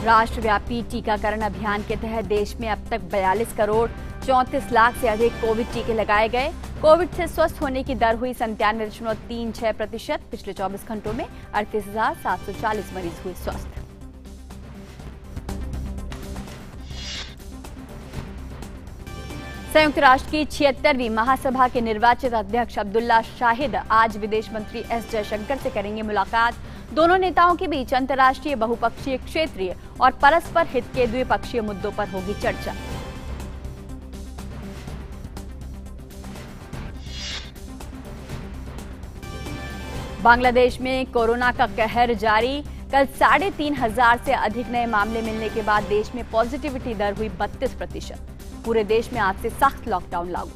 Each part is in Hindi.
राष्ट्रव्यापी टीकाकरण अभियान के तहत देश में अब तक 42 करोड़ 34 लाख से अधिक कोविड टीके लगाए गए। कोविड से स्वस्थ होने की दर हुई 97.36%। पिछले 24 घंटों में 38,740 मरीज हुए स्वस्थ। संयुक्त राष्ट्र की 76वीं महासभा के निर्वाचित अध्यक्ष अब्दुल्ला शाहिद आज विदेश मंत्री एस जयशंकर से करेंगे मुलाकात। दोनों नेताओं के बीच अंतर्राष्ट्रीय, बहुपक्षीय, क्षेत्रीय और परस्पर हित के द्विपक्षीय मुद्दों पर होगी चर्चा। बांग्लादेश में कोरोना का कहर जारी। कल 3,500 से अधिक नए मामले मिलने के बाद देश में पॉजिटिविटी दर हुई 32%। पूरे देश में आज से सख्त लॉकडाउन लागू।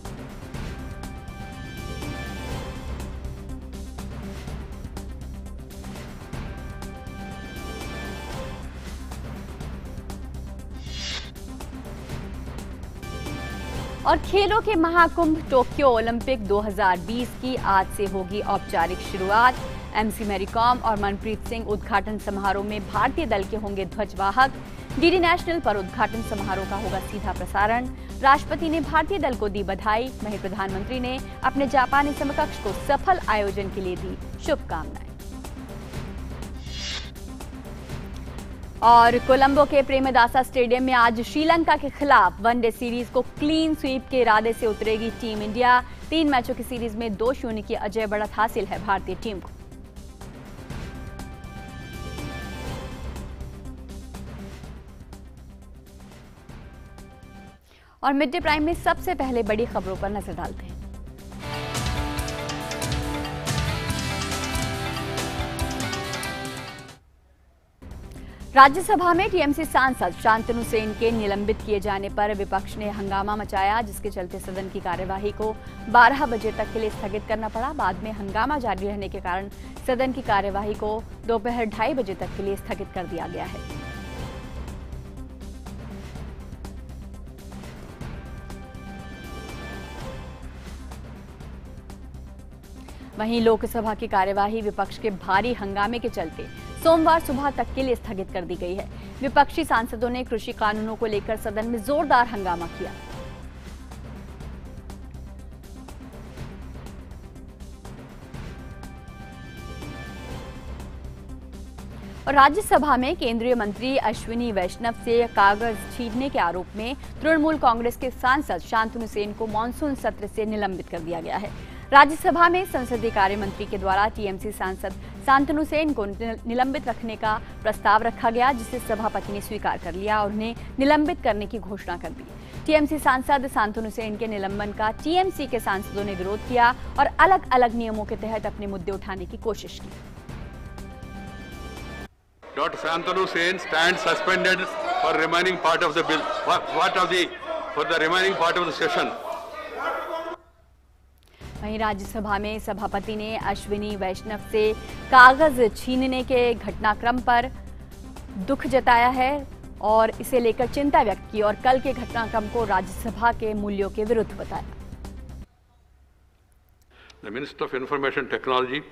और खेलों के महाकुंभ टोक्यो ओलंपिक 2020 की आज से होगी औपचारिक शुरुआत। एमसी मैरी कॉम और मनप्रीत सिंह उद्घाटन समारोह में भारतीय दल के होंगे ध्वजवाहक। डीडी नेशनल पर उद्घाटन समारोह का होगा सीधा प्रसारण। राष्ट्रपति ने भारतीय दल को दी बधाई। वहीं प्रधानमंत्री ने अपने जापानी समकक्ष को सफल आयोजन के लिए दी शुभकामनाएं। और कोलंबो के प्रेमदासा स्टेडियम में आज श्रीलंका के खिलाफ वनडे सीरीज को क्लीन स्वीप के इरादे से उतरेगी टीम इंडिया। 3 मैचों की सीरीज में 2-0 की अजय बढ़त हासिल है भारतीय टीम को। और मिड डे प्राइम में सबसे पहले बड़ी खबरों पर नजर डालते हैं। राज्यसभा में टीएमसी सांसद शांतनु सेन के निलंबित किए जाने पर विपक्ष ने हंगामा मचाया, जिसके चलते सदन की कार्यवाही को 12 बजे तक के लिए स्थगित करना पड़ा। बाद में हंगामा जारी रहने के कारण सदन की कार्यवाही को दोपहर 2:30 बजे तक के लिए स्थगित कर दिया गया है। वहीं लोकसभा की कार्यवाही विपक्ष के भारी हंगामे के चलते सोमवार सुबह तक के लिए स्थगित कर दी गई है। विपक्षी सांसदों ने कृषि कानूनों को लेकर सदन में जोरदार हंगामा किया। और राज्यसभा में केंद्रीय मंत्री अश्विनी वैष्णव से कागज छीनने के आरोप में तृणमूल कांग्रेस के सांसद शांतनु सेन को मानसून सत्र से निलंबित कर दिया गया है। राज्यसभा में संसदीय कार्य मंत्री के द्वारा टीएमसी सांसद शांतनु सेन को निलंबित रखने का प्रस्ताव रखा गया, जिसे सभापति ने स्वीकार कर लिया और उन्हें निलंबित करने की घोषणा कर दी। टीएमसी सांसद शांतनु सेन के निलंबन का टीएमसी के सांसदों ने विरोध किया और अलग अलग नियमों के तहत अपने मुद्दे उठाने की कोशिश की। Dr. Shantanu Sen stands suspended for remaining part of the bill. For the remaining part of the session. वहीं राज्यसभा में सभापति ने अश्विनी वैष्णव से कागज छीनने के घटनाक्रम पर दुख जताया है और इसे लेकर चिंता व्यक्त की और कल के घटनाक्रम को राज्यसभा के मूल्यों के विरुद्ध बताया। The Minister of Information Technology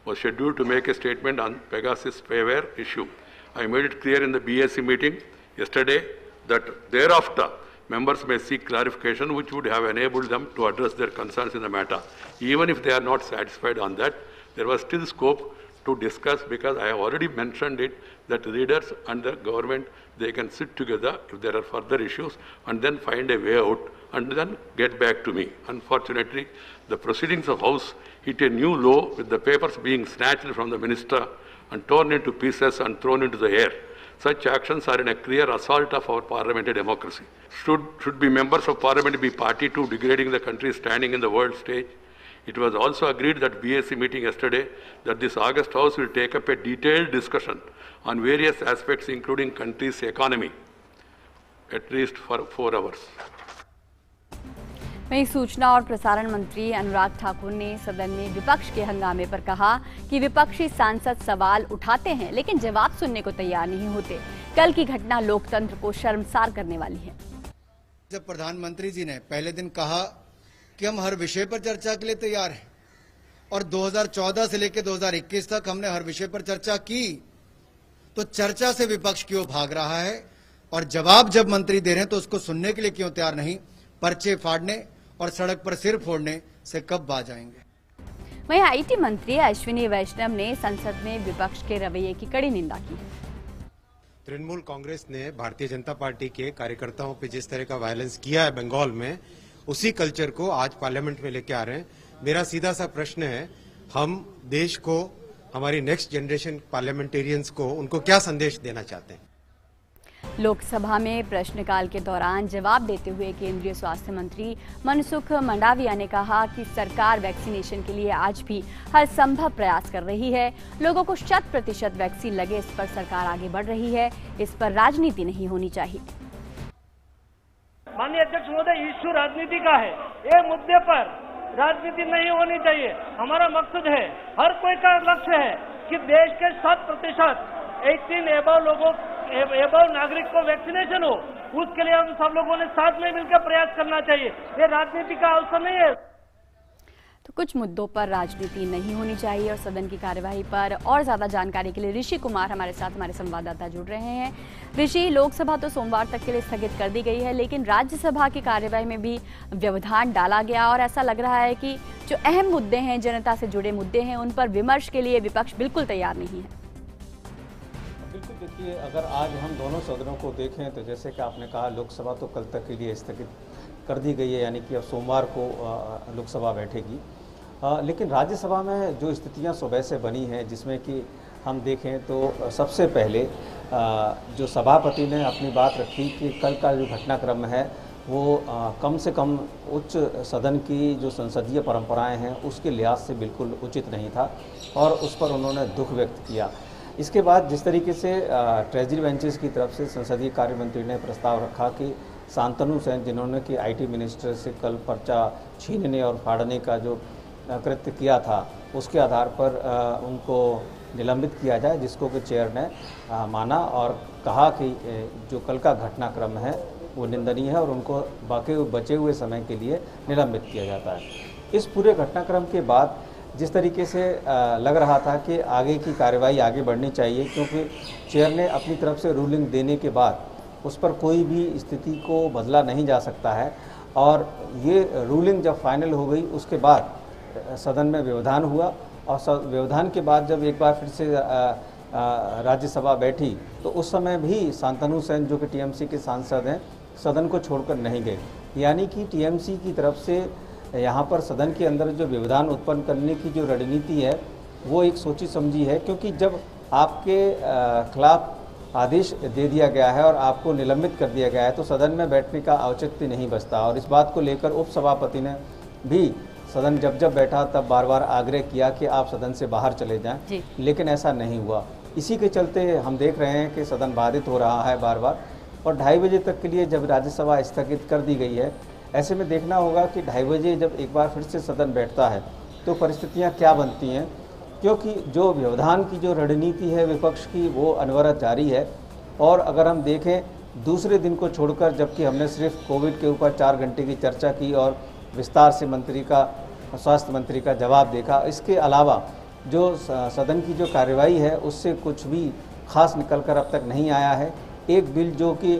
was scheduled to make a statement on Pegasus spyware issue. I made it clear in the BSc meeting yesterday that thereafter members may seek clarification which would have enabled them to address their concerns in the matter. Even if they are not satisfied on that, there was still scope to discuss, because I have already mentioned it, that readers and the government, they can sit together if there are further issues and then find a way out and then get back to me. Unfortunately, the proceedings of House hit a new low with the papers being snatched from the minister and torn into pieces and thrown into the air. Such actions are in a clear assault of our parliamentary democracy. Should be members of parliament be party to degrading the country's standing in the world stage? It was also agreed that BSc meeting yesterday that this August House will take up a detailed discussion on various aspects including country's economy, at least for 4 hours. वहीं सूचना और प्रसारण मंत्री अनुराग ठाकुर ने सदन में विपक्ष के हंगामे पर कहा कि विपक्षी सांसद सवाल उठाते हैं लेकिन जवाब सुनने को तैयार नहीं होते। कल की घटना लोकतंत्र को शर्मसार करने वाली है। जब प्रधानमंत्री जी ने पहले दिन कहा कि हम हर विषय पर चर्चा के लिए तैयार हैं और 2014 से लेकर 2021 तक हमने हर विषय पर चर्चा की, तो चर्चा से विपक्ष क्यों भाग रहा है और जवाब जब मंत्री दे रहे हैं तो उसको सुनने के लिए क्यों तैयार नहीं? पर्चे फाड़ने और सड़क पर सिर फोड़ने से कब बाज आएंगे? वहीं आईटी मंत्री अश्विनी वैष्णव ने संसद में विपक्ष के रवैये की कड़ी निंदा की। तृणमूल कांग्रेस ने भारतीय जनता पार्टी के कार्यकर्ताओं पे जिस तरह का वायलेंस किया है बंगाल में, उसी कल्चर को आज पार्लियामेंट में लेके आ रहे हैं। मेरा सीधा सा प्रश्न है, हम देश को, हमारी नेक्स्ट जनरेशन पार्लियामेंटेरियंस को, उनको क्या संदेश देना चाहते हैं? लोकसभा में प्रश्नकाल के दौरान जवाब देते हुए केंद्रीय स्वास्थ्य मंत्री मनसुख मंडाविया ने कहा कि सरकार वैक्सीनेशन के लिए आज भी हर संभव प्रयास कर रही है। लोगों को 100% वैक्सीन लगे, इस पर सरकार आगे बढ़ रही है। इस पर राजनीति नहीं होनी चाहिए। माननीय अध्यक्ष महोदय, इश्यू राजनीति का है। ये मुद्दे पर राजनीति नहीं होनी चाहिए। हमारा मकसद है, हर कोई का लक्ष्य है कि देश के 100% 18 एबव लोगों, एबव नागरिक को वैक्सीनेशन हो। उसके लिए हम सब लोगों ने साथ में मिलकर प्रयास करना चाहिए। ये राजनीति का अवसर नहीं है। तो कुछ मुद्दों पर राजनीति नहीं होनी चाहिए। और सदन की कार्यवाही पर और ज्यादा जानकारी के लिए ऋषि कुमार हमारे साथ, हमारे संवाददाता जुड़ रहे हैं। ऋषि, लोकसभा तो सोमवार तक के लिए स्थगित कर दी गई है, लेकिन राज्यसभा की कार्यवाही में भी व्यवधान डाला गया और ऐसा लग रहा है कि जो अहम मुद्दे हैं, जनता से जुड़े मुद्दे हैं, उन पर विमर्श के लिए विपक्ष बिल्कुल तैयार नहीं है। बिल्कुल, देखिए, अगर आज हम दोनों सदनों को देखें तो जैसे कि आपने कहा, लोकसभा तो कल तक के लिए स्थगित कर दी गई है, यानी कि अब सोमवार को लोकसभा बैठेगी। लेकिन राज्यसभा में जो स्थितियां सुबह से बनी हैं, जिसमें कि हम देखें तो सबसे पहले जो सभापति ने अपनी बात रखी कि कल का जो घटनाक्रम है वो कम से कम उच्च सदन की जो संसदीय परंपराएं हैं उसके लिहाज से बिल्कुल उचित नहीं था, और उस पर उन्होंने दुख व्यक्त किया। इसके बाद जिस तरीके से ट्रेजरी बेंचेस की तरफ से संसदीय कार्य मंत्री ने प्रस्ताव रखा कि शांतनु सेन, जिन्होंने कि आईटी मिनिस्टर से कल पर्चा छीनने और फाड़ने का जो कृत्य किया था, उसके आधार पर उनको निलंबित किया जाए, जिसको कि चेयर ने माना और कहा कि जो कल का घटनाक्रम है वो निंदनीय है और उनको बाकी बचे हुए समय के लिए निलंबित किया जाता है। इस पूरे घटनाक्रम के बाद जिस तरीके से लग रहा था कि आगे की कार्यवाही आगे बढ़नी चाहिए, क्योंकि चेयर ने अपनी तरफ से रूलिंग देने के बाद उस पर कोई भी स्थिति को बदला नहीं जा सकता है, और ये रूलिंग जब फाइनल हो गई उसके बाद सदन में व्यवधान हुआ, और व्यवधान के बाद जब एक बार फिर से राज्यसभा बैठी तो उस समय भी शांतनु सेन, जो कि टीएमसी के सांसद हैं, सदन को छोड़कर नहीं गए। यानी कि टीएमसी की तरफ से यहाँ पर सदन के अंदर जो व्यवधान उत्पन्न करने की जो रणनीति है वो एक सोची समझी है, क्योंकि जब आपके खिलाफ आदेश दे दिया गया है और आपको निलंबित कर दिया गया है तो सदन में बैठने का औचित्य नहीं बचता। और इस बात को लेकर उपसभापति ने भी सदन जब बैठा तब बार बार आग्रह किया कि आप सदन से बाहर चले जाएं, लेकिन ऐसा नहीं हुआ। इसी के चलते हम देख रहे हैं कि सदन बाधित हो रहा है बार बार, और 2:30 बजे तक के लिए जब राज्यसभा स्थगित कर दी गई है, ऐसे में देखना होगा कि 2:30 बजे जब एक बार फिर से सदन बैठता है तो परिस्थितियां क्या बनती हैं, क्योंकि जो व्यवधान की जो रणनीति है विपक्ष की वो अनवरत जारी है। और अगर हम देखें दूसरे दिन को छोड़कर, जबकि हमने सिर्फ कोविड के ऊपर 4 घंटे की चर्चा की और विस्तार से स्वास्थ्य मंत्री का जवाब देखा, इसके अलावा जो सदन की जो कार्यवाही है उससे कुछ भी खास निकल कर अब तक नहीं आया है। एक बिल जो कि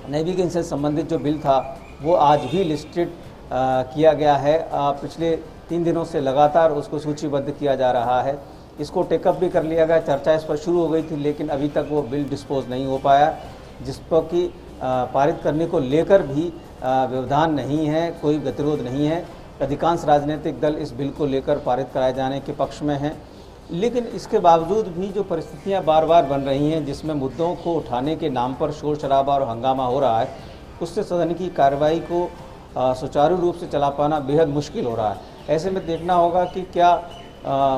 नेविगेशन से संबंधित जो बिल था वो आज भी लिस्टेड किया गया है। पिछले 3 दिनों से लगातार उसको सूचीबद्ध किया जा रहा है। इसको टेकअप भी कर लिया गया, चर्चा इस पर शुरू हो गई थी, लेकिन अभी तक वो बिल डिस्पोज नहीं हो पाया, जिस पर कि पारित करने को लेकर भी व्यवधान नहीं है, कोई गतिरोध नहीं है। अधिकांश राजनीतिक दल इस बिल को लेकर पारित कराए जाने के पक्ष में हैं, लेकिन इसके बावजूद भी जो परिस्थितियां बार बार बन रही हैं, जिसमें मुद्दों को उठाने के नाम पर शोर शराबा और हंगामा हो रहा है, उससे सदन की कार्रवाई को सुचारू रूप से चला पाना बेहद मुश्किल हो रहा है। ऐसे में देखना होगा कि क्या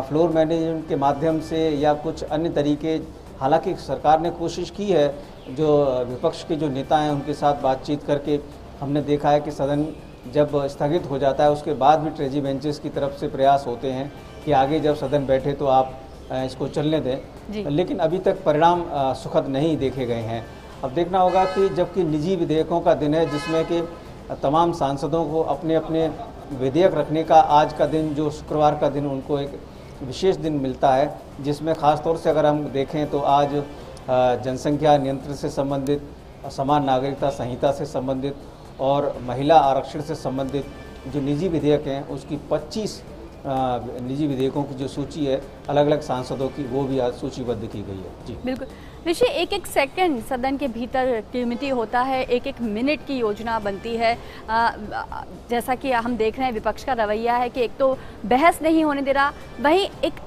फ्लोर मैनेजमेंट के माध्यम से या कुछ अन्य तरीके, हालांकि सरकार ने कोशिश की है, जो विपक्ष के जो नेता हैं उनके साथ बातचीत करके हमने देखा है कि सदन जब स्थगित हो जाता है उसके बाद भी ट्रेजरी बेंचेस की तरफ से प्रयास होते हैं कि आगे जब सदन बैठे तो आप इसको चलने दें, लेकिन अभी तक परिणाम सुखद नहीं देखे गए हैं। अब देखना होगा कि जबकि निजी विधेयकों का दिन है, जिसमें कि तमाम सांसदों को अपने अपने विधेयक रखने का आज का दिन, जो शुक्रवार का दिन उनको एक विशेष दिन मिलता है, जिसमें ख़ास तौर से अगर हम देखें तो आज जनसंख्या नियंत्रण से संबंधित, समान नागरिकता संहिता से संबंधित और महिला आरक्षण से संबंधित जो निजी विधेयक हैं उसकी 25 निजी विधेयकों की जो सूची है अलग अलग सांसदों की, वो भी आज सूचीबद्ध की गई है। जी बिल्कुल ऋषि, एक एक सेकंड सदन के भीतर कीमती होता है, एक एक मिनट की योजना बनती है। जैसा कि हम देख रहे हैं विपक्ष का रवैया है कि एक तो बहस नहीं होने दे रहा, वहीं एक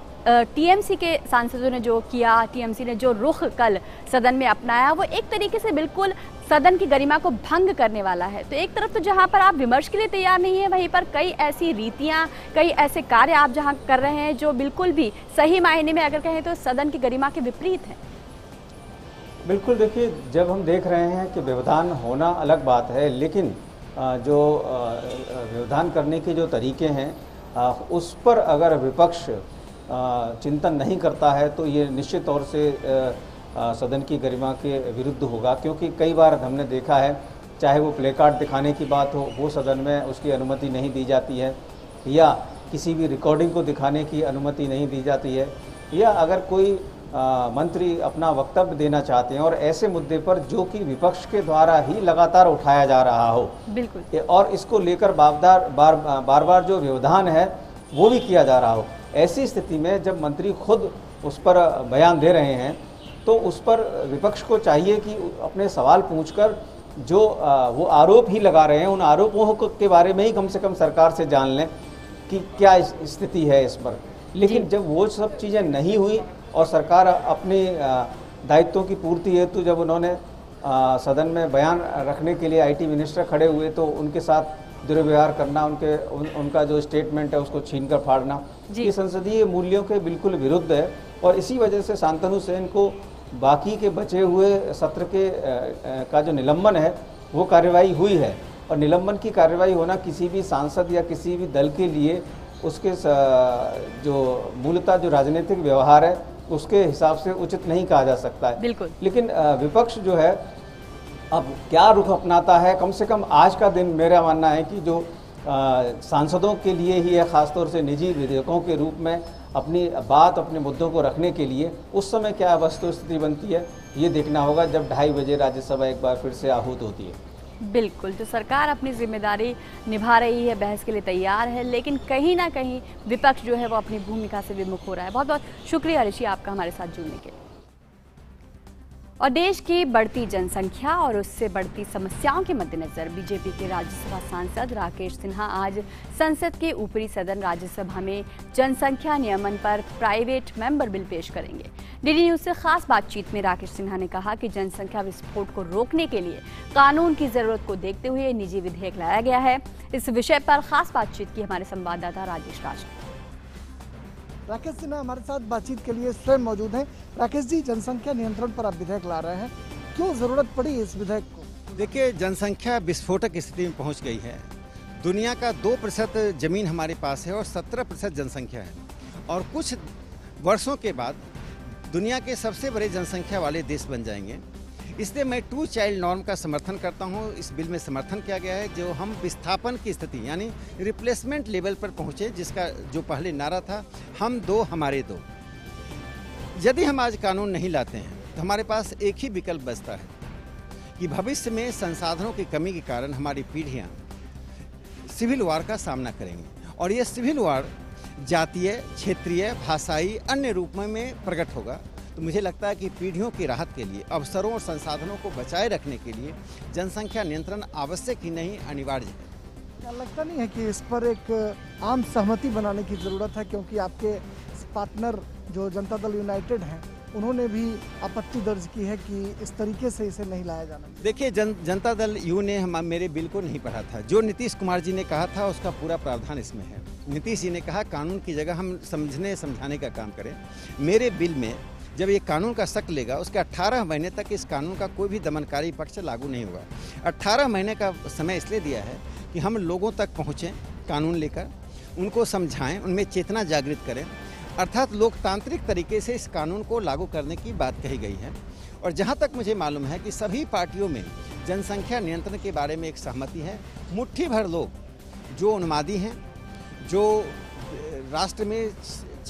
टीएमसी के सांसदों ने जो किया, टीएमसी ने जो रुख कल सदन में अपनाया, वो एक तरीके से बिल्कुल सदन की गरिमा को भंग करने वाला है। तो एक तरफ तो जहां पर आप विमर्श के लिए तैयार नहीं है, वहीं पर कई ऐसी रीतियां, कई ऐसे कार्य आप जहां कर रहे हैं जो बिल्कुल भी सही मायने में अगर कहें तो सदन की गरिमा के विपरीत है। बिल्कुल, देखिए जब हम देख रहे हैं कि व्यवधान होना अलग बात है, लेकिन जो व्यवधान करने के जो तरीके हैं उस पर अगर विपक्ष चिंतन नहीं करता है तो ये निश्चित तौर से सदन की गरिमा के विरुद्ध होगा। क्योंकि कई बार हमने देखा है, चाहे वो प्ले कार्ड दिखाने की बात हो, वो सदन में उसकी अनुमति नहीं दी जाती है, या किसी भी रिकॉर्डिंग को दिखाने की अनुमति नहीं दी जाती है, या अगर कोई मंत्री अपना वक्तव्य देना चाहते हैं और ऐसे मुद्दे पर जो कि विपक्ष के द्वारा ही लगातार उठाया जा रहा हो, बिल्कुल, और इसको लेकर बार बार जो व्यवधान है वो भी किया जा रहा हो, ऐसी स्थिति में जब मंत्री खुद उस पर बयान दे रहे हैं तो उस पर विपक्ष को चाहिए कि अपने सवाल पूछकर जो वो आरोप ही लगा रहे हैं उन आरोपों के बारे में ही कम से कम सरकार से जान लें कि क्या स्थिति है इस पर। लेकिन जब वो सब चीज़ें नहीं हुई और सरकार अपने दायित्वों की पूर्ति हेतु जब उन्होंने सदन में बयान रखने के लिए आईटी मिनिस्टर खड़े हुए तो उनके साथ दुर्व्यवहार करना, उनका जो स्टेटमेंट है उसको छीनकर फाड़ना, ये संसदीय मूल्यों के बिल्कुल विरुद्ध है। और इसी वजह से शांतनु सेन को बाकी के बचे हुए सत्र के का जो निलंबन है वो कार्रवाई हुई है, और निलंबन की कार्रवाई होना किसी भी सांसद या किसी भी दल के लिए उसके जो मूलतः जो राजनीतिक व्यवहार है उसके हिसाब से उचित नहीं कहा जा सकता है। बिल्कुल। लेकिन विपक्ष जो है अब क्या रुख अपनाता है, कम से कम आज का दिन मेरा मानना है कि जो सांसदों के लिए ही है, खासतौर से निजी विधेयकों के रूप में अपनी बात, अपने मुद्दों को रखने के लिए उस समय क्या वस्तु स्थिति बनती है ये देखना होगा जब 2:30 बजे राज्यसभा एक बार फिर से आहूत होती है। बिल्कुल, तो सरकार अपनी जिम्मेदारी निभा रही है, बहस के लिए तैयार है, लेकिन कहीं ना कहीं विपक्ष जो है वो अपनी भूमिका से विमुख हो रहा है। बहुत बहुत शुक्रिया ऋषि आपका हमारे साथ जुड़ने के लिए। और देश की बढ़ती जनसंख्या और उससे बढ़ती समस्याओं के मद्देनजर बीजेपी के राज्यसभा सांसद राकेश सिन्हा आज संसद के ऊपरी सदन राज्यसभा में जनसंख्या नियमन पर प्राइवेट मेंबर बिल पेश करेंगे। डीडी न्यूज से खास बातचीत में राकेश सिन्हा ने कहा कि जनसंख्या विस्फोट को रोकने के लिए कानून की जरूरत को देखते हुए निजी विधेयक लाया गया है। इस विषय पर खास बातचीत की हमारे संवाददाता राजेश राज। राकेश सिन्हा हमारे साथ बातचीत के लिए स्वयं मौजूद हैं। राकेश जी, जनसंख्या नियंत्रण पर आप विधेयक ला रहे हैं, क्यों जरूरत पड़ी इस विधेयक को? देखिए, जनसंख्या विस्फोटक स्थिति में पहुंच गई है। दुनिया का 2% जमीन हमारे पास है और 17% जनसंख्या है, और कुछ वर्षों के बाद दुनिया के सबसे बड़े जनसंख्या वाले देश बन जाएंगे। इसलिए मैं 2 चाइल्ड नॉर्म का समर्थन करता हूं। इस बिल में समर्थन किया गया है जो हम विस्थापन की स्थिति यानी रिप्लेसमेंट लेवल पर पहुंचे, जिसका जो पहले नारा था हम 2 हमारे 2। यदि हम आज कानून नहीं लाते हैं तो हमारे पास एक ही विकल्प बचता है कि भविष्य में संसाधनों की कमी के कारण हमारी पीढ़ियां सिविल वार का सामना करेंगी, और ये सिविल वार जातीय, क्षेत्रीय, भाषाई, अन्य रूप में प्रकट होगा। तो मुझे लगता है कि पीढ़ियों की राहत के लिए, अवसरों और संसाधनों को बचाए रखने के लिए जनसंख्या नियंत्रण आवश्यक ही नहीं अनिवार्य है। क्या लगता नहीं है कि इस पर एक आम सहमति बनाने की जरूरत है, क्योंकि आपके पार्टनर जो जनता दल यूनाइटेड हैं उन्होंने भी आपत्ति दर्ज की है कि इस तरीके से इसे नहीं लाया जाना। देखिए, जनता दल यू ने मेरे बिल को नहीं पढ़ा था। जो नीतीश कुमार जी ने कहा था उसका पूरा प्रावधान इसमें है। नीतीश जी ने कहा कानून की जगह हम समझाने का काम करें। मेरे बिल में जब ये कानून का शक्ल लेगा उसके 18 महीने तक इस कानून का कोई भी दमनकारी पक्ष लागू नहीं होगा। 18 महीने का समय इसलिए दिया है कि हम लोगों तक पहुँचें, कानून लेकर उनको समझाएं, उनमें चेतना जागृत करें, अर्थात लोकतांत्रिक तरीके से इस कानून को लागू करने की बात कही गई है। और जहाँ तक मुझे मालूम है कि सभी पार्टियों में जनसंख्या नियंत्रण के बारे में एक सहमति है। मुट्ठी भर लोग जो उन्मादी हैं, जो राष्ट्र में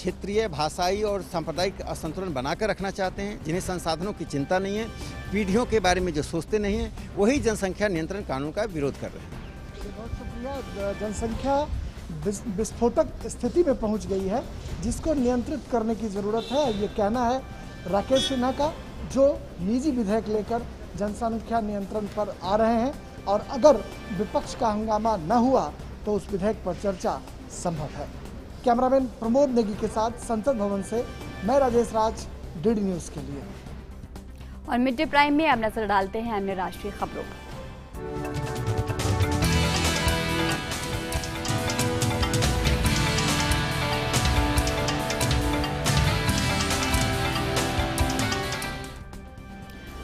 क्षेत्रीय, भाषाई और सांप्रदायिक असंतुलन बनाकर रखना चाहते हैं, जिन्हें संसाधनों की चिंता नहीं है, पीढ़ियों के बारे में जो सोचते नहीं हैं, वही जनसंख्या नियंत्रण कानून का विरोध कर रहे हैं। बहुत शुक्रिया। जनसंख्या विस्फोटक स्थिति में पहुंच गई है, जिसको नियंत्रित करने की ज़रूरत है, ये कहना है राकेश सिन्हा का, जो निजी विधेयक लेकर जनसंख्या नियंत्रण पर आ रहे हैं। और अगर विपक्ष का हंगामा न हुआ तो उस विधेयक पर चर्चा संभव है। कैमरामैन प्रमोद नेगी के साथ संसद भवन से मैं राजेश राज, डीडी न्यूज़ के लिए। और मिड डे प्राइम में अब नजर डालते हैं अन्य राष्ट्रीय खबरों पर।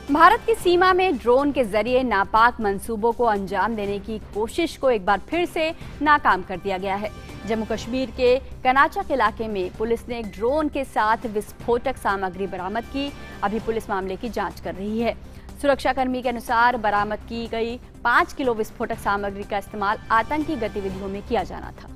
भारत की सीमा में ड्रोन के जरिए नापाक मंसूबों को अंजाम देने की कोशिश को एक बार फिर से नाकाम कर दिया गया है। जम्मू कश्मीर के कनाचक इलाके में पुलिस ने एक ड्रोन के साथ विस्फोटक सामग्री बरामद की। अभी पुलिस मामले की जांच कर रही है। सुरक्षाकर्मी के अनुसार बरामद की गई 5 किलो विस्फोटक सामग्री का इस्तेमाल आतंकी गतिविधियों में किया जाना था।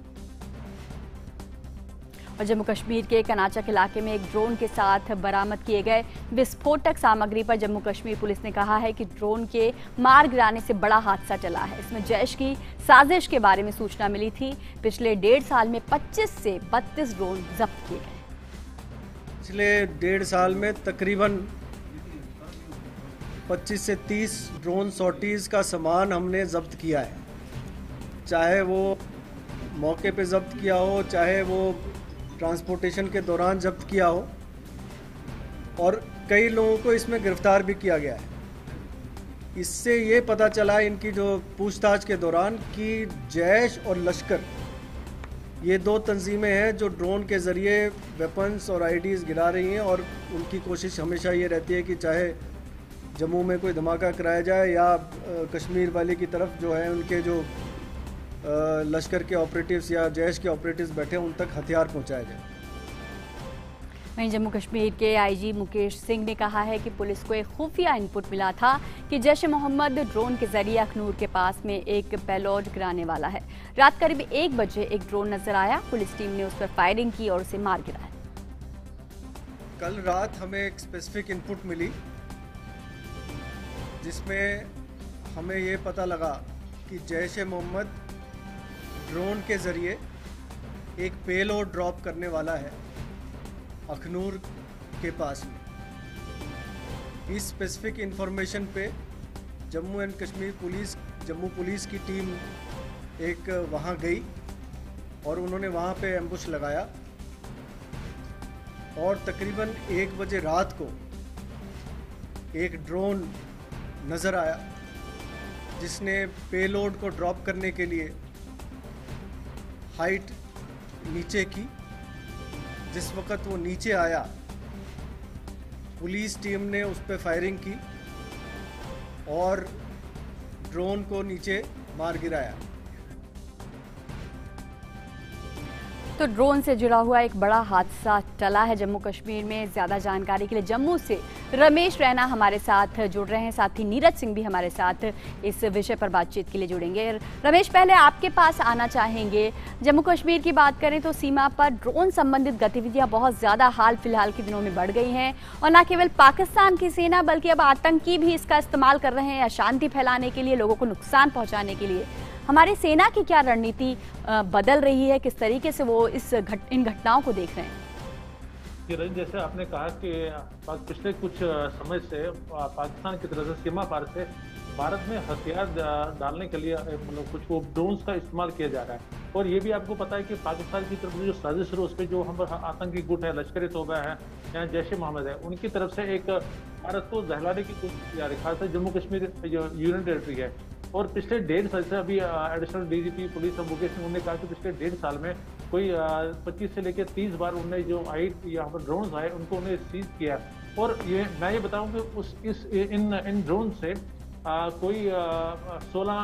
और जम्मू कश्मीर के कनाचक इलाके में एक ड्रोन के साथ बरामद किए गए विस्फोटक सामग्री पर जम्मू कश्मीर पुलिस ने कहा है कि ड्रोन के मार गिराने से बड़ा हादसा चला है। इसमें जैश की साजिश के बारे में सूचना मिली थी। पिछले 1.5 साल में 25 से 32 ड्रोन जब्त किए गए। पिछले 1.5 साल में तकरीबन 25 से 30 ड्रोन सॉर्टीज़ का सामान हमने जब्त किया है। चाहे वो मौके पे जब्त किया हो, चाहे वो ट्रांसपोर्टेशन के दौरान जब्त किया हो, और कई लोगों को इसमें गिरफ्तार भी किया गया है। इससे ये पता चला इनकी जो पूछताछ के दौरान कि जैश और लश्कर, ये 2 तंजीमें हैं जो ड्रोन के ज़रिए वेपन्स और आईडीज़ गिरा रही हैं। और उनकी कोशिश हमेशा ये रहती है कि चाहे जम्मू में कोई धमाका कराया जाए या कश्मीर वाले की तरफ जो है उनके जो लश्कर के ऑपरेटिव्स या जैश के ऑपरेटिव्स बैठे उन तक हथियार पहुंचाया जाए। वहीं जम्मू कश्मीर के आईजी मुकेश सिंह ने कहा है कि पुलिस को एक खुफिया इनपुट मिला था कि जैश मोहम्मद ड्रोन के जरिए अखनूर के पास में एक पेलोड गिराने वाला है। रात करीब 1 बजे एक ड्रोन नजर आया। पुलिस टीम ने उस पर फायरिंग की और उसे मार गिराया। कल रात हमें एक स्पेसिफिक इनपुट मिली जिसमें हमें ये पता लगा कि जैश मोहम्मद ड्रोन के ज़रिए एक पेलोड ड्रॉप करने वाला है अखनूर के पास में। इस स्पेसिफिक इंफॉर्मेशन पे Jammu and Kashmir police, Jammu police की टीम एक वहाँ गई और उन्होंने वहाँ पे एम्बुश लगाया। और तकरीबन 1 बजे रात को एक ड्रोन नज़र आया जिसने पेलोड को ड्रॉप करने के लिए हाइट नीचे की। जिस वक़्त वो नीचे आया, पुलिस टीम ने उस पर फायरिंग की और ड्रोन को नीचे मार गिराया। तो ड्रोन से जुड़ा हुआ एक बड़ा हादसा टला है जम्मू कश्मीर में। ज्यादा जानकारी के लिए जम्मू से रमेश रैना हमारे साथ जुड़ रहे हैं, साथ ही नीरज सिंह भी हमारे साथ इस विषय पर बातचीत के लिए जुड़ेंगे। रमेश, पहले आपके पास आना चाहेंगे। जम्मू कश्मीर की बात करें तो सीमा पर ड्रोन संबंधित गतिविधियां बहुत ज्यादा हाल फिलहाल के दिनों में बढ़ गई हैं और न केवल पाकिस्तान की सेना बल्कि अब आतंकी भी इसका इस्तेमाल कर रहे हैं अशांति फैलाने के लिए, लोगों को नुकसान पहुंचाने के लिए। हमारी सेना की क्या रणनीति बदल रही है, किस तरीके से वो इन घटनाओं को देख रहे हैं? जैसे आपने कहा कि पिछले कुछ समय से पाकिस्तान की तरफ से सीमा पार से भारत में हथियार डालने के लिए मतलब कुछ वो ड्रोन्स का इस्तेमाल किया जा रहा है। और ये भी आपको पता है कि पाकिस्तान की तरफ से जो साजिश है उस पर जो हम आतंकी गुट है, लश्कर ए तौबा है या जैश ए मोहम्मद है, उनकी तरफ से एक भारत को दहलाने की कोशिश की जा रही है। खासकर जम्मू कश्मीर जो यूनियन टेरिटरी है। और पिछले 1.5 साल से अभी additional DGP police Mukesh Singh ने कहा कि पिछले 1.5 साल में कोई 25 से लेकर 30 बार उन्होंने जो यहाँ पर ड्रोन्स आए उनको उन्हें सीज किया। और ये मैं ये बताऊं कि इन ड्रोन से कोई 16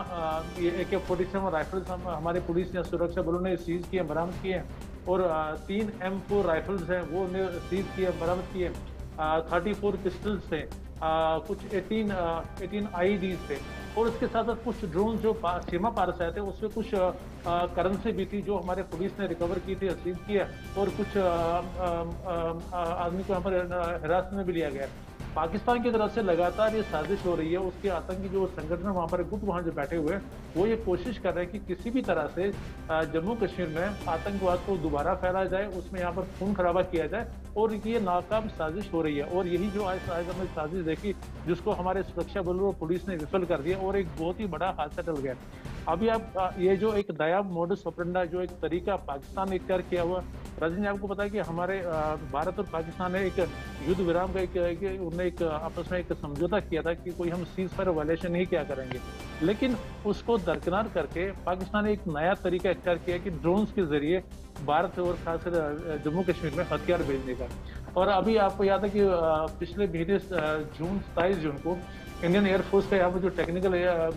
AK-47 राइफल्स हमारे पुलिस या सुरक्षा बलों ने सीज किए, बरामद किए। और 3 M4 राइफल्स हैं वो उन्हें सीज किए, बरामद किए। 34 पिस्टल्स थे, कुछ 18 IEDs थे। और उसके साथ साथ कुछ ड्रोन जो सीमा पार से आए थे उसमें कुछ करेंसी भी थी जो हमारे पुलिस ने रिकवर की थी, सीज की है, और कुछ आदमी को यहाँ पर हिरासत में भी लिया गया। पाकिस्तान की तरफ से लगातार ये साजिश हो रही है, उसके आतंकी जो संगठन वहाँ पर गुट वहाँ जो बैठे हुए हैं वो ये कोशिश कर रहे हैं कि किसी भी तरह से जम्मू कश्मीर में आतंकवाद को दोबारा फैलाया जाए, उसमें यहाँ पर खून खराबा किया जाए, और ये नाकाम साजिश हो रही है। और यही जो आज हमने साजिश देखी जिसको हमारे सुरक्षा बलों और पुलिस ने विफल कर दिया और एक बहुत ही बड़ा हादसा टल गया। अभी आप ये जो एक नया मोडस ऑपरेंडी जो एक तरीका पाकिस्तान ने इख्तियार किया हुआ, राजन जी आपको पता है कि हमारे भारत और पाकिस्तान ने एक युद्ध विराम का एक आपस में एक समझौता किया था कि कोई हम सीज फायर वायलेशन नहीं क्या करेंगे, लेकिन उसको दरकिनार करके पाकिस्तान ने एक नया तरीका इख्तियार किया कि ड्रोन्स के जरिए भारत और खासकर जम्मू कश्मीर में हथियार भेजने का। और अभी आपको याद है कि पिछले महीने जून 27 जून को इंडियन एयरफोर्स का यहाँ पर जो टेक्निकल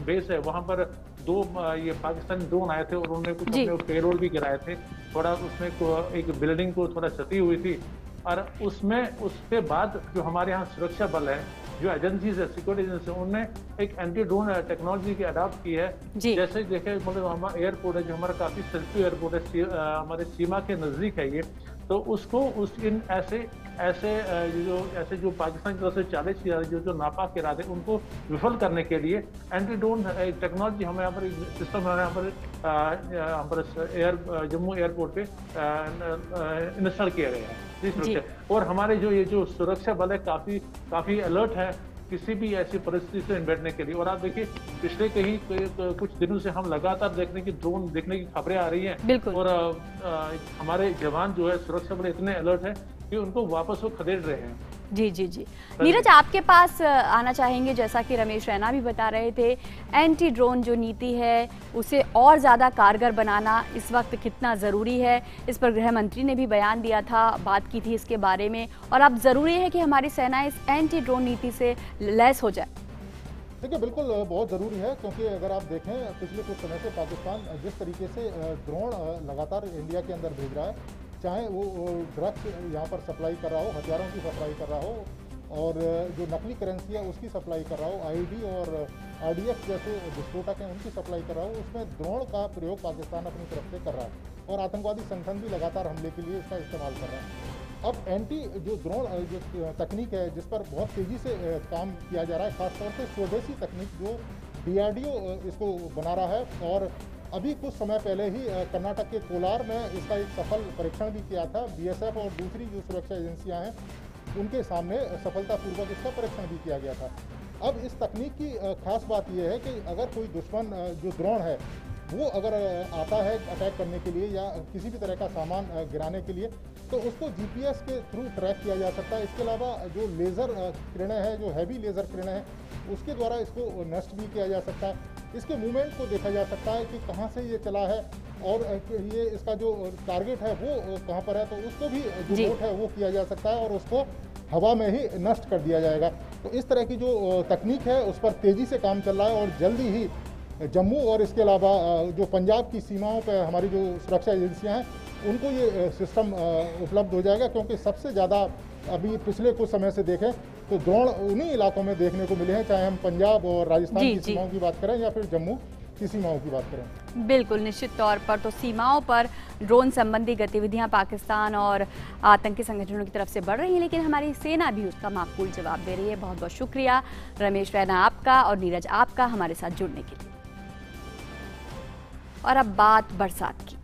बेस है वहाँ पर 2 ये पाकिस्तानी ड्रोन आए थे और उन्होंने कुछ अपने पेरोल भी गिराए थे, थोड़ा उसमें एक बिल्डिंग को थोड़ा क्षति हुई थी। और उसके बाद जो हमारे यहाँ सुरक्षा बल है, जो एजेंसीज है, सिक्योरिटी एजेंसी, उन्होंने एक एंटी ड्रोन टेक्नोलॉजी की अडॉप्ट की है। जैसे देखे मतलब हमारा एयरपोर्ट है जो हमारा काफी सेंसिटिव एयरपोर्ट है, हमारे सीमा के नजदीक है ये, तो उसको ऐसे जो पाकिस्तान की तरफ से 40 जो नापाक इरादे उनको विफल करने के लिए एंटी ड्रोन टेक्नोलॉजी हमें यहाँ पर सिस्टम यहाँ पर जम्मू एयरपोर्ट पे इंस्टॉल किया गया है। और हमारे जो सुरक्षा बल है काफी अलर्ट है किसी भी ऐसी परिस्थिति से निपटने के लिए। और आप देखिए पिछले कुछ दिनों से हम लगातार देखने की खबरें आ रही हैं, और हमारे जवान जो है सुरक्षा बल इतने अलर्ट है कि उनको वापस वो खदेड़ रहे हैं। जी जी जी नीरज, आपके पास आना चाहेंगे, जैसा कि रमेश रैना भी बता रहे थे, एंटी ड्रोन जो नीति है उसे और ज़्यादा कारगर बनाना इस वक्त कितना ज़रूरी है, इस पर गृह मंत्री ने भी बयान दिया था, बात की थी इसके बारे में, और अब ज़रूरी है कि हमारी सेना इस एंटी ड्रोन नीति से लैस हो जाए। देखिए बिल्कुल बहुत ज़रूरी है, क्योंकि अगर आप देखें पिछले कुछ समय से पाकिस्तान जिस तरीके से ड्रोन लगातार इंडिया के अंदर भेज रहा है, चाहे वो ड्रग्स यहाँ पर सप्लाई कर रहा हो, हथियारों की सप्लाई कर रहा हो, और जो नकली करेंसी है उसकी सप्लाई कर रहा हो, आईडी और आरडीएक्स जैसे विस्फोटक हैं उनकी सप्लाई कर रहा हो, उसमें ड्रोन का प्रयोग पाकिस्तान अपनी तरफ से कर रहा है और आतंकवादी संगठन भी लगातार हमले के लिए इसका इस्तेमाल कर रहा है। अब एंटी जो ड्रोन जो तकनीक है जिस पर बहुत तेज़ी से काम किया जा रहा है, खासतौर से स्वदेशी तकनीक जो DRDO इसको बना रहा है, और अभी कुछ समय पहले ही कर्नाटक के कोलार में इसका एक सफल परीक्षण भी किया था। BSF और दूसरी जो सुरक्षा एजेंसियां हैं उनके सामने सफलतापूर्वक इसका परीक्षण भी किया गया था। अब इस तकनीक की खास बात यह है कि अगर कोई दुश्मन जो ड्रोन है वो अगर आता है अटैक करने के लिए या किसी भी तरह का सामान गिराने के लिए, तो उसको GPS के थ्रू ट्रैक किया जा सकता है। इसके अलावा जो लेज़र किरणें हैं, जो हैवी लेज़र किरणें हैं, उसके द्वारा इसको नष्ट भी किया जा सकता है। इसके मूवमेंट को देखा जा सकता है कि कहाँ से ये चला है और ये इसका जो टारगेट है वो कहाँ पर है, तो उसको भी जो नोट है वो किया जा सकता है और उसको हवा में ही नष्ट कर दिया जाएगा। तो इस तरह की जो तकनीक है उस पर तेज़ी से काम चल रहा है और जल्दी ही जम्मू और इसके अलावा जो पंजाब की सीमाओं पर हमारी जो सुरक्षा एजेंसियां हैं उनको ये सिस्टम उपलब्ध हो जाएगा, क्योंकि सबसे ज़्यादा अभी पिछले कुछ समय से देखें तो ड्रोन उन्हीं इलाकों में देखने को मिले हैं, चाहे हम पंजाब और राजस्थान की सीमाओं की बात करें या फिर जम्मू की सीमाओं की बात करें। बिल्कुल, निश्चित तौर पर तो सीमाओं पर ड्रोन संबंधी गतिविधियां पाकिस्तान और आतंकी संगठनों की तरफ से बढ़ रही हैं, लेकिन हमारी सेना भी उसका माकूल जवाब दे रही है। बहुत बहुत शुक्रिया रमेश रैना आपका और नीरज आपका हमारे साथ जुड़ने के लिए। और अब बात बरसात की।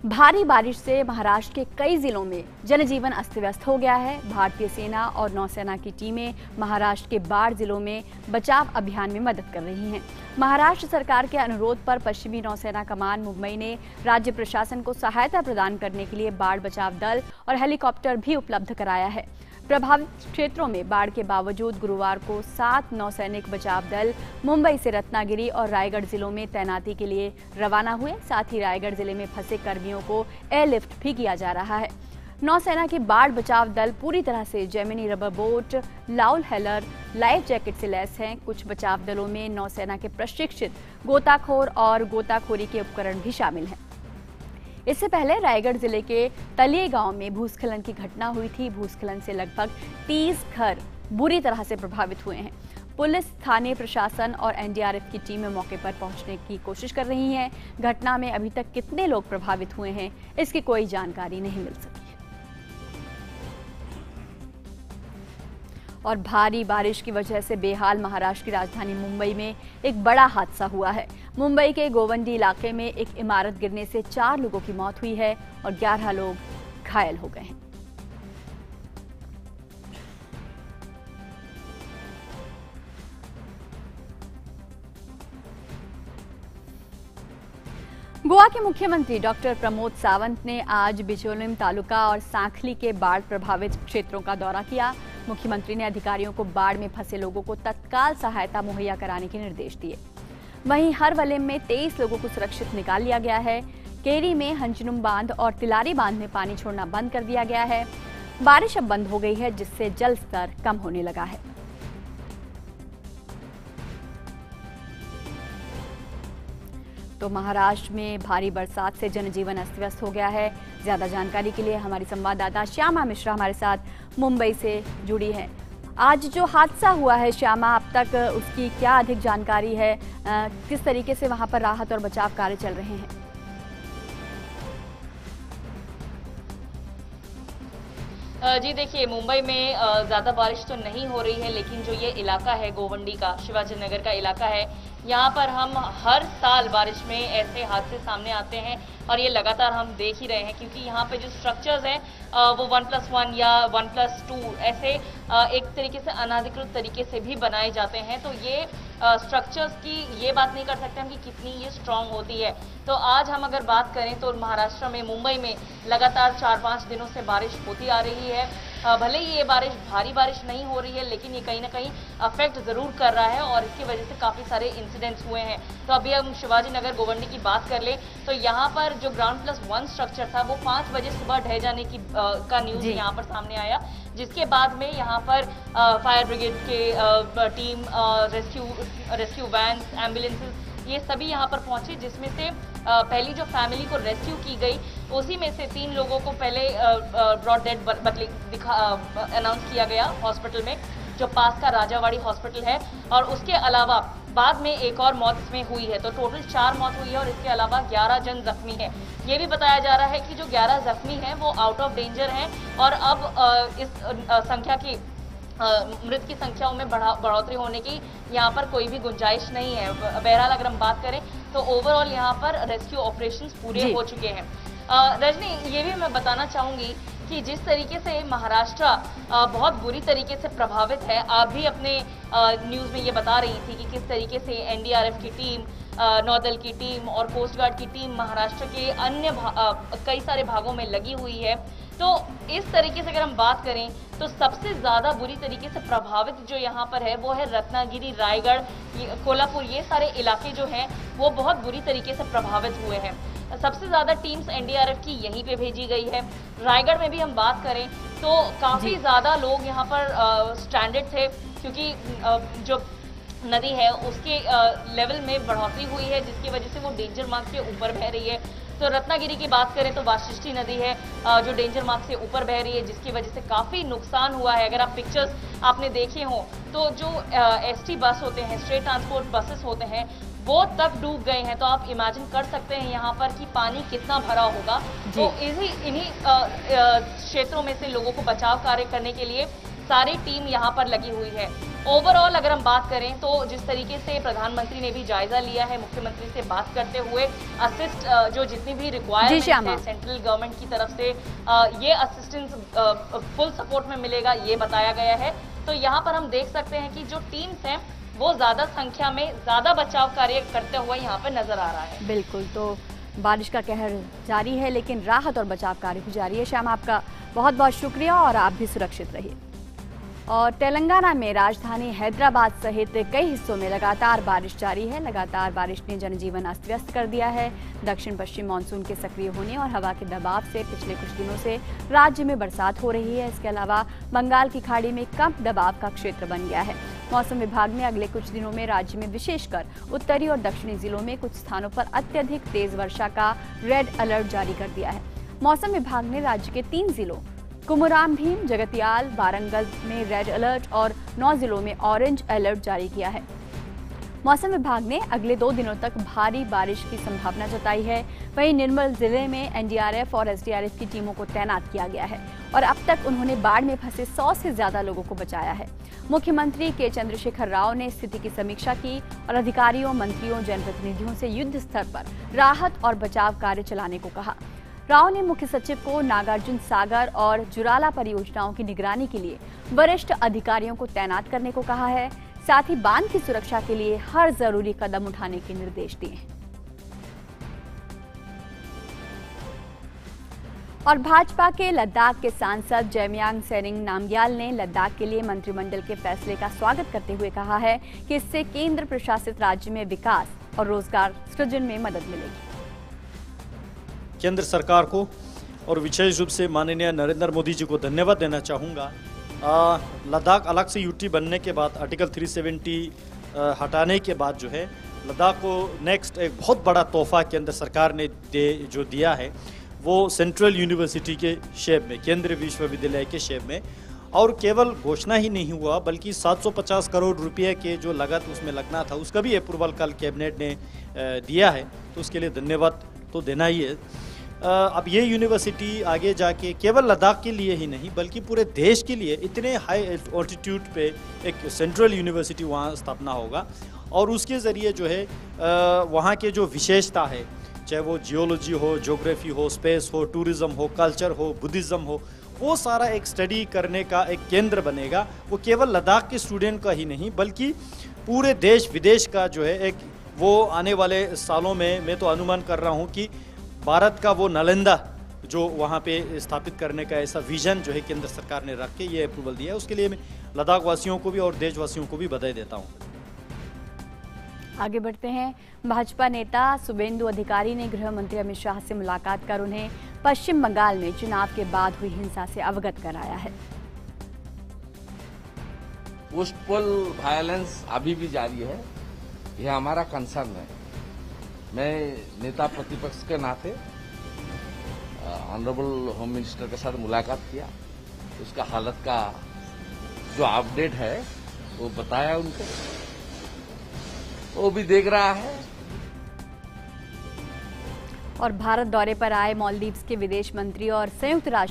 भारी बारिश से महाराष्ट्र के कई जिलों में जनजीवन अस्त व्यस्त हो गया है। भारतीय सेना और नौसेना की टीमें महाराष्ट्र के बाढ़ जिलों में बचाव अभियान में मदद कर रही हैं। महाराष्ट्र सरकार के अनुरोध पर पश्चिमी नौसेना कमान मुंबई ने राज्य प्रशासन को सहायता प्रदान करने के लिए बाढ़ बचाव दल और हेलीकॉप्टर भी उपलब्ध कराया है। प्रभावित क्षेत्रों में बाढ़ के बावजूद गुरुवार को 7 नौसैनिक बचाव दल मुंबई से रत्नागिरी और रायगढ़ जिलों में तैनाती के लिए रवाना हुए। साथ ही रायगढ़ जिले में फंसे कर्मियों को एयरलिफ्ट भी किया जा रहा है। नौसेना के बाढ़ बचाव दल पूरी तरह से Gemini rubber boat, loud hailer, life jacket से लैस हैं। कुछ बचाव दलों में नौसेना के प्रशिक्षित गोताखोर और गोताखोरी के उपकरण भी शामिल हैं। इससे पहले रायगढ़ जिले के तलिये गांव में भूस्खलन की घटना हुई थी। भूस्खलन से लगभग 30 घर बुरी तरह से प्रभावित हुए हैं। पुलिस, स्थानीय प्रशासन और एनडीआरएफ की टीमें मौके पर पहुंचने की कोशिश कर रही हैं। घटना में अभी तक कितने लोग प्रभावित हुए हैं, इसकी कोई जानकारी नहीं मिल सकी। और भारी बारिश की वजह से बेहाल महाराष्ट्र की राजधानी मुंबई में एक बड़ा हादसा हुआ है। मुंबई के गोवंडी इलाके में एक इमारत गिरने से 4 लोगों की मौत हुई है और 11 लोग घायल हो गए हैं। गोवा के मुख्यमंत्री डॉक्टर प्रमोद सावंत ने आज बिचोलिम तालुका और सांखली के बाढ़ प्रभावित क्षेत्रों का दौरा किया। मुख्यमंत्री ने अधिकारियों को बाढ़ में फंसे लोगों को तत्काल सहायता मुहैया कराने के निर्देश दिए। वहीं हरवलेम में 23 लोगों को सुरक्षित निकाल लिया गया है। केरी में हंजनुम बांध और तिलारी बांध में पानी छोड़ना बंद कर दिया गया है। बारिश अब बंद हो गई है, जिससे जल स्तर कम होने लगा है। तो महाराष्ट्र में भारी बरसात से जनजीवन अस्त व्यस्त हो गया है। ज्यादा जानकारी के लिए हमारी संवाददाता श्यामा मिश्रा हमारे साथ मुंबई से जुड़ी है। आज जो हादसा हुआ है श्यामा, अब तक उसकी क्या अधिक जानकारी है? किस तरीके से वहां पर राहत और बचाव कार्य चल रहे हैं? जी देखिए, मुंबई में ज़्यादा बारिश तो नहीं हो रही है, लेकिन जो ये इलाका है गोवंडी का, शिवाजी नगर का इलाका है, यहाँ पर हम हर साल बारिश में ऐसे हादसे सामने आते हैं और ये लगातार हम देख ही रहे हैं, क्योंकि यहाँ पे जो स्ट्रक्चर्स हैं वो 1+1 या 1+2 ऐसे एक तरीके से अनाधिकृत तरीके से भी बनाए जाते हैं। तो ये स्ट्रक्चर्स की ये बात नहीं कर सकते हम कि कितनी ये स्ट्रांग होती है। तो आज हम अगर बात करें तो महाराष्ट्र में, मुंबई में लगातार 4-5 दिनों से बारिश होती आ रही है। भले ही ये बारिश भारी बारिश नहीं हो रही है, लेकिन ये कहीं ना कहीं अफेक्ट जरूर कर रहा है और इसकी वजह से काफी सारे इंसिडेंट्स हुए हैं। तो अभी हम शिवाजी नगर गोवंडी की बात कर ले तो यहाँ पर जो ग्राउंड+1 स्ट्रक्चर था वो 5 बजे सुबह ढह जाने की का न्यूज यहाँ पर सामने आया, जिसके बाद में यहाँ पर फायर ब्रिगेड के टीम, रेस्क्यू वैन, एम्बुलेंसेस, ये सभी यहाँ पर पहुंचे, जिसमें से पहली जो फैमिली को रेस्क्यू की गई उसी में से 3 लोगों को पहले ब्रॉड डेड अनाउंस किया गया हॉस्पिटल में, जो पास का राजावाड़ी हॉस्पिटल है, और उसके अलावा बाद में एक और मौत इसमें हुई है। तो टोटल 4 मौत हुई है और इसके अलावा 11 जन जख्मी है। ये भी बताया जा रहा है कि जो 11 जख्मी हैं वो आउट ऑफ डेंजर हैं और अब इस संख्या की मृत की संख्याओं में बढ़ोतरी होने की यहाँ पर कोई भी गुंजाइश नहीं है। बहरहाल अगर हम बात करें तो ओवरऑल यहाँ पर रेस्क्यू ऑपरेशंस पूरे हो चुके हैं। रजनी, ये भी मैं बताना चाहूंगी कि जिस तरीके से महाराष्ट्र बहुत बुरी तरीके से प्रभावित है, आप भी अपने न्यूज़ में ये बता रही थी कि किस तरीके से एनडीआरएफ की टीम, नौदल की टीम और कोस्ट गार्ड की टीम महाराष्ट्र के अन्य कई सारे भागों में लगी हुई है। तो इस तरीके से अगर हम बात करें तो सबसे ज़्यादा बुरी तरीके से प्रभावित जो यहाँ पर है वो है रत्नागिरी, रायगढ़, कोल्हापुर, ये सारे इलाके जो हैं वो बहुत बुरी तरीके से प्रभावित हुए हैं। सबसे ज़्यादा टीम्स एनडीआरएफ की यहीं पे भेजी गई है। रायगढ़ में भी हम बात करें तो काफ़ी ज़्यादा लोग यहाँ पर स्ट्रैंडेड थे, क्योंकि जो नदी है उसके लेवल में बढ़ोतरी हुई है, जिसकी वजह से वो डेंजर मार्क से ऊपर बह रही है। तो रत्नागिरी की बात करें तो वाशिष्ठी नदी है जो डेंजर मार्क से ऊपर बह रही है, जिसकी वजह से काफ़ी नुकसान हुआ है। अगर आप पिक्चर्स आपने देखे हों तो जो एसटी बस होते हैं, स्टेट ट्रांसपोर्ट बसेस होते हैं, वो तक डूब गए हैं। तो आप इमेजिन कर सकते हैं यहाँ पर कि पानी कितना भरा होगा। तो इन्हीं क्षेत्रों में से लोगों को बचाव कार्य करने के लिए सारी टीम यहाँ पर लगी हुई है। ओवरऑल अगर हम बात करें तो जिस तरीके से प्रधानमंत्री ने भी जायजा लिया है, मुख्यमंत्री से बात करते हुए असिस्ट जो जितनी भी रिक्वायरमेंट है सेंट्रल गवर्नमेंट की तरफ से, ये असिस्टेंस फुल सपोर्ट में मिलेगा, ये बताया गया है। तो यहाँ पर हम देख सकते हैं कि जो टीम्स हैं वो ज्यादा संख्या में ज्यादा बचाव कार्य करते हुए यहाँ पर नजर आ रहा है। बिल्कुल, तो बारिश का कहर जारी है, लेकिन राहत और बचाव कार्य भी जारी है। श्याम, आपका बहुत बहुत शुक्रिया और आप भी सुरक्षित रहिए। और तेलंगाना में राजधानी हैदराबाद सहित कई हिस्सों में लगातार बारिश जारी है। लगातार बारिश ने जनजीवन अस्त व्यस्त कर दिया है। दक्षिण पश्चिम मानसून के सक्रिय होने और हवा के दबाव से पिछले कुछ दिनों से राज्य में बरसात हो रही है। इसके अलावा बंगाल की खाड़ी में कम दबाव का क्षेत्र बन गया है। मौसम विभाग ने अगले कुछ दिनों में राज्य में विशेषकर उत्तरी और दक्षिणी जिलों में कुछ स्थानों पर अत्यधिक तेज वर्षा का रेड अलर्ट जारी कर दिया है। मौसम विभाग ने राज्य के 3 जिलों कुमुराम भीम, जगतियाल, वारंगल में रेड अलर्ट और 9 जिलों में ऑरेंज अलर्ट जारी किया है। मौसम विभाग ने अगले 2 दिनों तक भारी बारिश की संभावना जताई है। वहीं निर्मल जिले में एनडीआरएफ और एसडीआरएफ की टीमों को तैनात किया गया है और अब तक उन्होंने बाढ़ में फंसे 100 से ज्यादा लोगों को बचाया है। मुख्यमंत्री के चंद्रशेखर राव ने स्थिति की समीक्षा की और अधिकारियों, मंत्रियों, जनप्रतिनिधियों से युद्ध स्तर पर राहत और बचाव कार्य चलाने को कहा। राव ने मुख्य सचिव को नागार्जुन सागर और जुराला परियोजनाओं की निगरानी के लिए वरिष्ठ अधिकारियों को तैनात करने को कहा है। साथ ही बांध की सुरक्षा के लिए हर जरूरी कदम उठाने के निर्देश दिए हैं। और भाजपा के लद्दाख के सांसद जयम्यांग सेरिंग नामग्याल ने लद्दाख के लिए मंत्रिमंडल के फैसले का स्वागत करते हुए कहा है कि इससे केंद्र प्रशासित राज्य में विकास और रोजगार सृजन में मदद मिलेगी। केंद्र सरकार को और विशेष रूप से माननीय नरेंद्र मोदी जी को धन्यवाद देना चाहूँगा। लद्दाख अलग से यूटी बनने के बाद आर्टिकल 370 हटाने के बाद जो है लद्दाख को नेक्स्ट एक बहुत बड़ा तोहफा केंद्र सरकार ने जो दिया है वो सेंट्रल यूनिवर्सिटी के शेप में, केंद्रीय विश्वविद्यालय के शेप में। और केवल घोषणा ही नहीं हुआ बल्कि 750 करोड़ रुपए के जो लागत उसमें लगना था उसका भी अप्रूवल कल कैबिनेट ने दिया है, तो उसके लिए धन्यवाद तो देना ही है। अब ये यूनिवर्सिटी आगे जाके केवल लद्दाख के लिए ही नहीं बल्कि पूरे देश के लिए इतने हाई ऑल्टीट्यूड पे एक सेंट्रल यूनिवर्सिटी वहाँ स्थापना होगा और उसके ज़रिए जो है वहाँ के जो विशेषता है, चाहे वो जियोलॉजी हो, ज्योग्राफी हो, स्पेस हो, टूरिज़्म हो, कल्चर हो, बुद्धिज़्म हो, वो सारा एक स्टडी करने का एक केंद्र बनेगा। वो केवल लद्दाख के स्टूडेंट का ही नहीं बल्कि पूरे देश विदेश का जो है एक वो आने वाले सालों में मैं तो अनुमान कर रहा हूँ कि भारत का वो नालंदा जो वहाँ पे स्थापित करने का ऐसा विजन जो है केंद्र सरकार ने रख के ये अप्रूवल दिया है, उसके लिए मैं लद्दाख वासियों को भी और देशवासियों को भी बधाई देता हूँ। आगे बढ़ते हैं। भाजपा नेता शुभेंदु अधिकारी ने गृह मंत्री अमित शाह से मुलाकात कर उन्हें पश्चिम बंगाल में चुनाव के बाद हुई हिंसा से अवगत कराया है। पोस्टपोल वायलेंस अभी भी जारी है, यह हमारा कंसर्न है। मैं नेता प्रतिपक्ष के नाते ऑनरेबल होम मिनिस्टर के साथ मुलाकात किया, उसका हालत का जो अपडेट है वो बताया उनको, वो भी देख रहा है। और भारत दौरे पर आए मालदीव्स के विदेश मंत्री और संयुक्त राष्ट्र